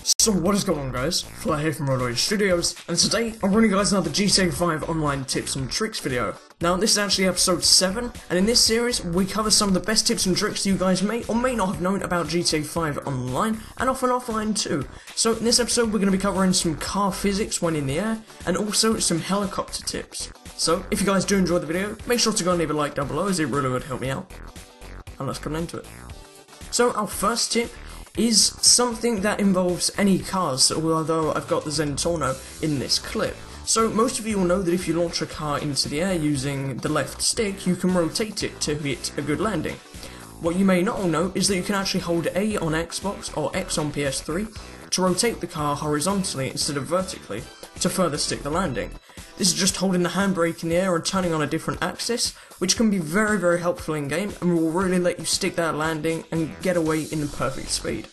So what is going on, guys? Flair here from Rockstar Studios, and today I'm bringing you guys another GTA 5 online tips and tricks video. Now this is actually episode 7, and in this series we cover some of the best tips and tricks you guys may or may not have known about GTA 5 online, and often offline too. So in this episode we're going to be covering some car physics when in the air, and also some helicopter tips. So if you guys do enjoy the video, make sure to go and leave a like down below as it really would help me out. And let's get into it. So our first tip is something that involves any cars, although I've got the Zentorno in this clip. So most of you will know that if you launch a car into the air using the left stick, you can rotate it to hit a good landing. What you may not all know is that you can actually hold A on Xbox or X on PS3 to rotate the car horizontally instead of vertically to further stick the landing. This is just holding the handbrake in the air and turning on a different axis, which can be very helpful in game and will really let you stick that landing and get away in the perfect speed.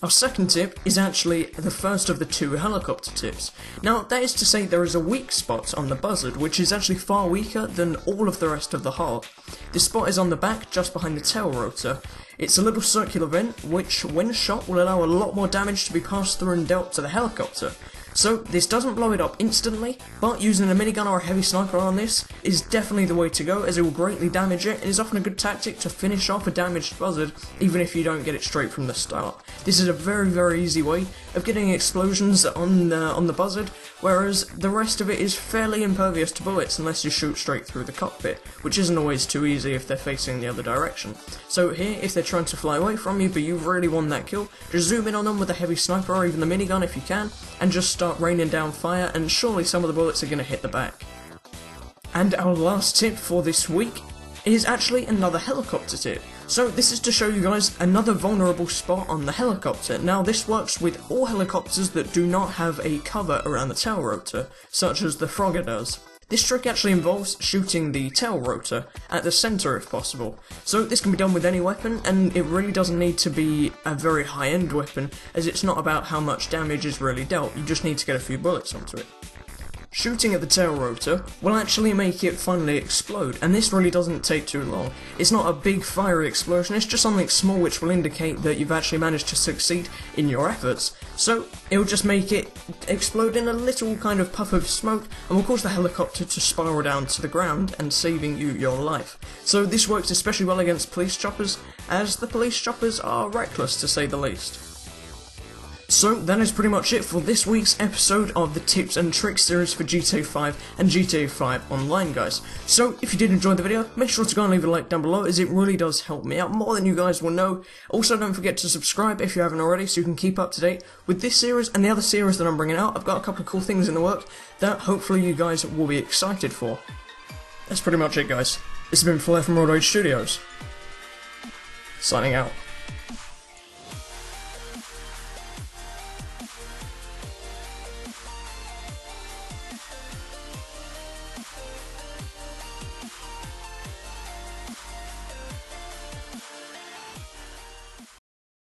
Our second tip is actually the first of the two helicopter tips. Now that is to say there is a weak spot on the buzzard which is actually far weaker than all of the rest of the hull. This spot is on the back just behind the tail rotor. It's a little circular vent which when shot will allow a lot more damage to be passed through and dealt to the helicopter. So this doesn't blow it up instantly, but using a minigun or a heavy sniper on this is definitely the way to go, as it will greatly damage it and is often a good tactic to finish off a damaged buzzard even if you don't get it straight from the start. This is a very easy way of getting explosions on the buzzard, whereas the rest of it is fairly impervious to bullets unless you shoot straight through the cockpit, which isn't always too easy if they're facing the other direction. So here, if they're trying to fly away from you but you really want that kill, just zoom in on them with a heavy sniper or even the minigun if you can, and just start raining down fire, and surely some of the bullets are going to hit the back. And our last tip for this week is actually another helicopter tip. So this is to show you guys another vulnerable spot on the helicopter. Now this works with all helicopters that do not have a cover around the tail rotor, such as the Frogger does. This trick actually involves shooting the tail rotor at the centre if possible. So this can be done with any weapon, and it really doesn't need to be a very high-end weapon, as it's not about how much damage is really dealt, you just need to get a few bullets onto it. Shooting at the tail rotor will actually make it finally explode, and this really doesn't take too long. It's not a big fiery explosion, it's just something small which will indicate that you've actually managed to succeed in your efforts. So it'll just make it explode in a little kind of puff of smoke and will cause the helicopter to spiral down to the ground and saving you your life. So this works especially well against police choppers, as the police choppers are reckless to say the least. So that is pretty much it for this week's episode of the Tips and Tricks series for GTA 5 and GTA 5 Online, guys. So if you did enjoy the video, make sure to go and leave a like down below, as it really does help me out more than you guys will know. Also don't forget to subscribe if you haven't already, so you can keep up to date with this series and the other series that I'm bringing out. I've got a couple of cool things in the work that hopefully you guys will be excited for. That's pretty much it, guys. This has been Flair from Rockstar Studios, signing out.